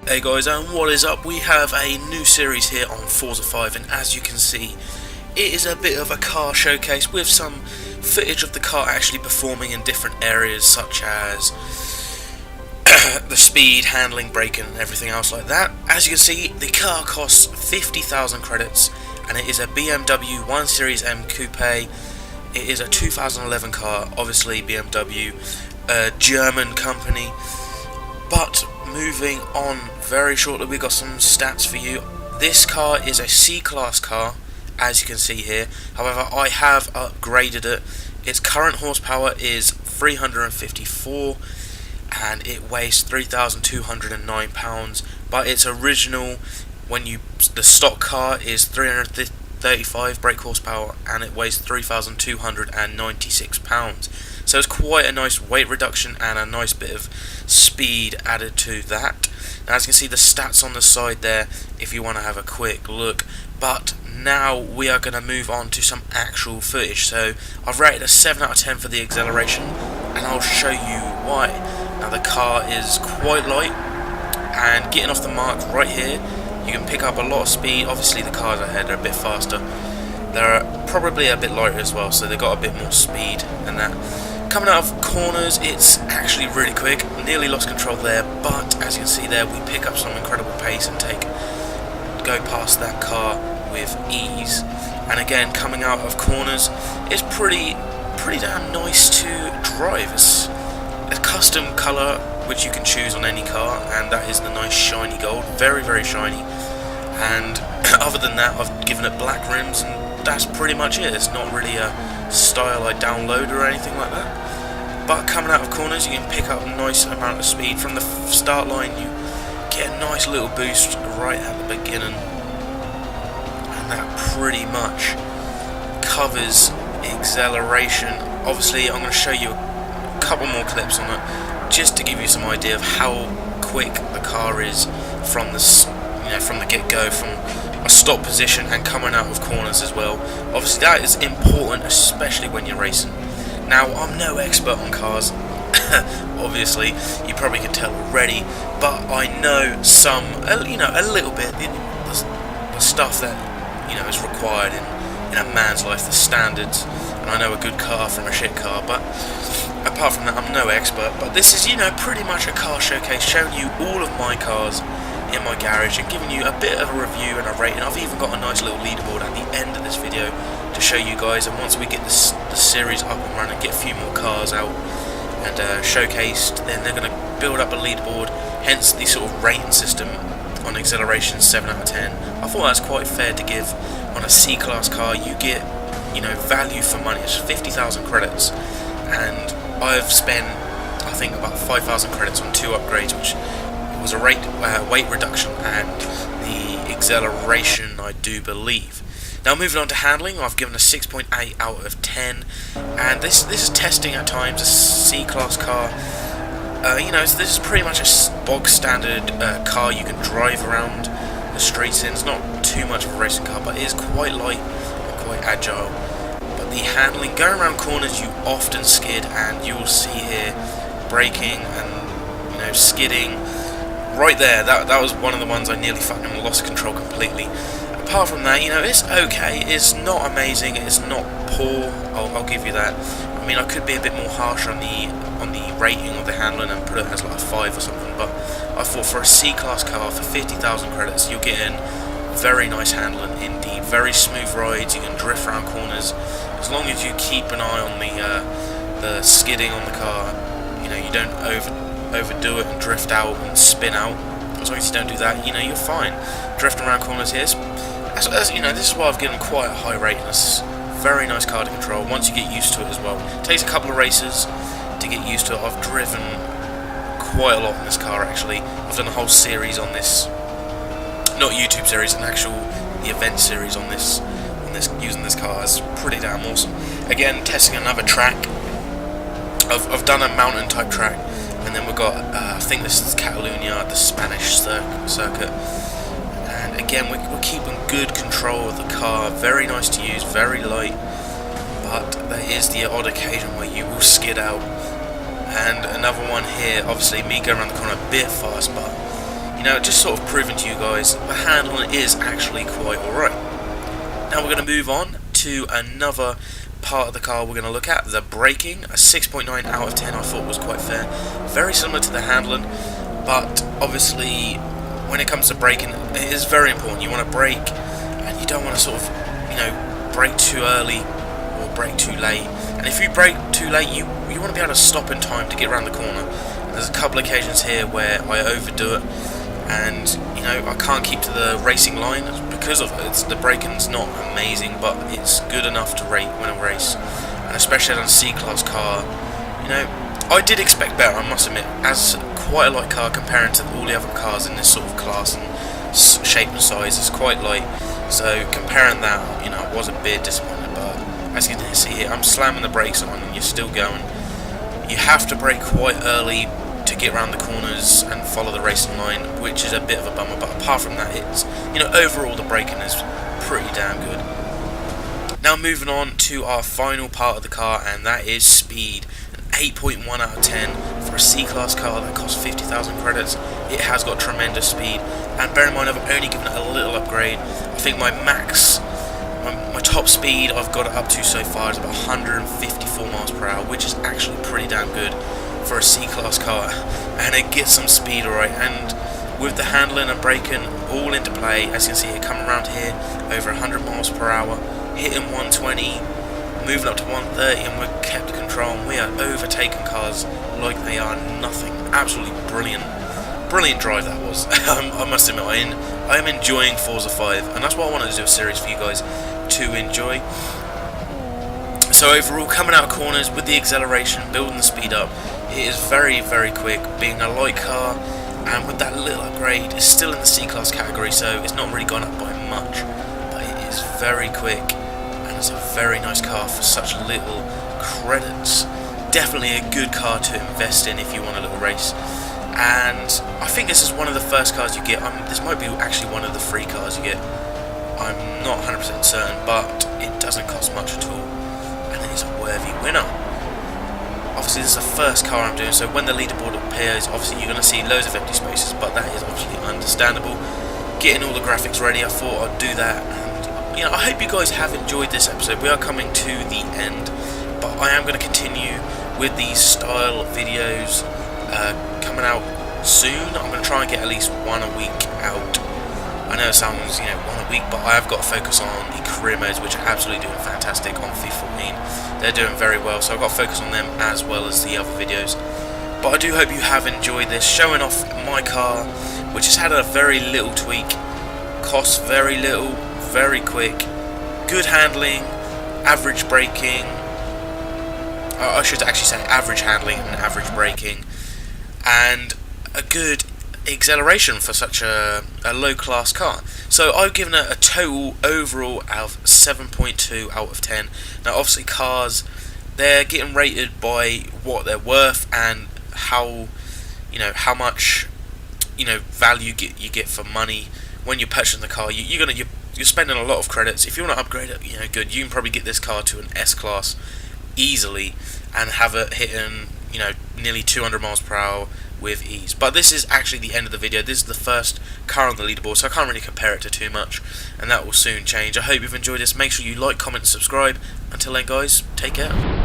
Hey guys, and what is up? We have a new series here on Forza 5, and as you can see, it is a bit of a car showcase with some footage of the car actually performing in different areas, such as the speed, handling, braking, and everything else like that. As you can see, the car costs 50,000 credits, and it is a BMW 1 Series M Coupe. It is a 2011 car, obviously BMW, a German company. But moving on very shortly, we got some stats for you. This car is a C-Class car, as you can see here. However, I have upgraded it. Its current horsepower is 354 and it weighs 3,209 pounds. But its original, the stock car is 335 brake horsepower and it weighs 3,296 pounds. So it's quite a nice weight reduction and a nice bit of speed added to that. Now, as you can see, the stats on the side there if you want to have a quick look. But now we are going to move on to some actual footage. So I've rated a 7 out of 10 for the acceleration, and I'll show you why. Now, the car is quite light, and getting off the mark right here, you can pick up a lot of speed. Obviously the cars ahead are a bit faster. They're probably a bit lighter as well, so they've got a bit more speed than that. Coming out of corners, it's actually really quick. Nearly lost control there, but as you can see there, we pick up some incredible pace and go past that car with ease. And again, coming out of corners, it's pretty damn nice to drive. It's a custom colour which you can choose on any car, and that is the nice shiny gold, very shiny. And other than that, I've given it black rims, and that's pretty much it. It's not really a style I download or anything like that. But coming out of corners, you can pick up a nice amount of speed. From the start line, you get a nice little boost right at the beginning, and that pretty much covers acceleration. Obviously, I'm going to show you a couple more clips on it, just to give you some idea of how quick the car is from the get-go, from a stop position and coming out of corners as well. Obviously that is important, especially when you're racing. Now, I'm no expert on cars, obviously you probably can tell already, but I know some, a little bit, the stuff that is required in a man's life, the standards. And I know a good car from a shit car, but apart from that, I'm no expert. But this is pretty much a car showcase, showing you all of my cars in my garage and giving you a bit of a review and a rating. I've even got a nice little leaderboard at the end of this video to show you guys, and once we get the series up and running, get a few more cars out and showcased, then they're going to build up a leaderboard, hence the sort of rating system on acceleration 7 out of 10. I thought that was quite fair to give. On a C-Class car, you get value for money. It's 50,000 credits, and I've spent I think about 5,000 credits on 2 upgrades, which was a weight reduction and the acceleration, I do believe. Now, moving on to handling, I've given a 6.8 out of 10, and this is testing at times. A C-Class car, this is pretty much a bog standard car you can drive around the streets in. It's not too much of a racing car, but it is quite light and quite agile. But the handling, going around corners, you often skid, and you will see here braking and skidding. Right there, that was one of the ones I nearly fucking lost control completely. Apart from that, it's okay. It's not amazing. It's not poor. I'll give you that. I mean, I could be a bit more harsh on the rating of the handling and put it as like a 5 or something. But I thought for a C-Class car for 50,000 credits, you're getting very nice handling indeed. Very smooth rides. You can drift around corners as long as you keep an eye on the skidding on the car. You don't overdo it and drift out and spin out. As long as you don't do that, you're fine. Drifting around corners here, this is why I've given quite a high rating. It's a very nice car to control once you get used to it as well. It takes a couple of races to get used to it. I've driven quite a lot in this car actually. I've done a whole series on this, not YouTube series, the event series on this using this car. It's pretty damn awesome. Again, testing another track. I've done a mountain type track, and then we've got I think this is Catalonia, the Spanish circuit. And again, we're keeping good control of the car. Very nice to use, very light, but there is the odd occasion where you will skid out. And another one here, obviously me going around the corner a bit fast, but you know, just sort of proving to you guys the handling is actually quite alright. Now we're going to move on to another part of the car we're going to look at, the braking. A 6.9 out of 10 I thought was quite fair. Very similar to the handling, but obviously when it comes to braking, it is very important. You want to brake, and you don't want to sort of, you know, brake too early or brake too late. And if you brake too late, you want to be able to stop in time to get around the corner. And there's a couple of occasions here where I overdo it, and you know, I can't keep to the racing line because of it. The braking's not amazing, but it's good enough to rate when I race, and especially on a C-Class car. You know, I did expect better, I must admit, as quite a light car comparing to all the other cars in this sort of class and shape and size. It's quite light, so comparing that, you know, I was a bit disappointed. But as you can see here, I'm slamming the brakes on and you're still going. You have to brake quite early to get around the corners and follow the racing line, which is a bit of a bummer, but apart from that, it's, you know, overall the braking is pretty damn good. Now moving on to our final part of the car, and that is speed. An 8.1 out of 10 for a C-Class car that costs 50,000 credits. It has got tremendous speed, and bear in mind I've only given it a little upgrade. I think my max, my top speed I've got it up to so far is about 154 miles per hour, which is actually pretty damn good for a C-Class car, and it gets some speed alright. And with the handling and braking all into play, as you can see here, coming around here over 100 miles per hour, hitting 120, moving up to 130, and we're kept control, and we are overtaking cars like they are nothing. Absolutely brilliant drive that was. I must admit, I am enjoying Forza 5, and that's why I wanted to do a series for you guys to enjoy. So overall, coming out of corners with the acceleration, building the speed up, it is very, very quick. Being a light car, and with that little upgrade, it's still in the C-Class category, so it's not really gone up by much, but it is very quick, and it's a very nice car for such little credits. Definitely a good car to invest in if you want a little race. And I think this is one of the first cars you get. This might be actually one of the free cars you get. I'm not 100% certain, but it doesn't cost much at all, and it is a worthy winner. Obviously this is the first car I'm doing, so when the leaderboard appears, obviously you're going to see loads of empty spaces, but that is obviously understandable. Getting all the graphics ready, I thought I'd do that, and you know, I hope you guys have enjoyed this episode. We are coming to the end, but I am going to continue with these style videos coming out soon. I'm going to try and get at least one a week out. I know it sounds, you know, one a week, but I have got to focus on the career modes, which are absolutely doing fantastic on FIFA 14. They're doing very well, so I've got to focus on them as well as the other videos. But I do hope you have enjoyed this, showing off my car, which has had a very little tweak, costs very little, very quick, good handling, average braking. I should actually say average handling and average braking, and a good acceleration for such a low class car. So I've given it a total overall of 7.2 out of 10. Now obviously cars, they're getting rated by what they're worth and how, you know, how much, you know, value you get for money when you're purchasing the car. You're spending a lot of credits. If you want to upgrade it, you know, good, you can probably get this car to an S class easily and have it hitting, you know, nearly 200 miles per hour with ease. But this is actually the end of the video. This is the first car on the leaderboard, so I can't really compare it to too much, and that will soon change. I hope you've enjoyed this. Make sure you like, comment, and subscribe. Until then guys, take care.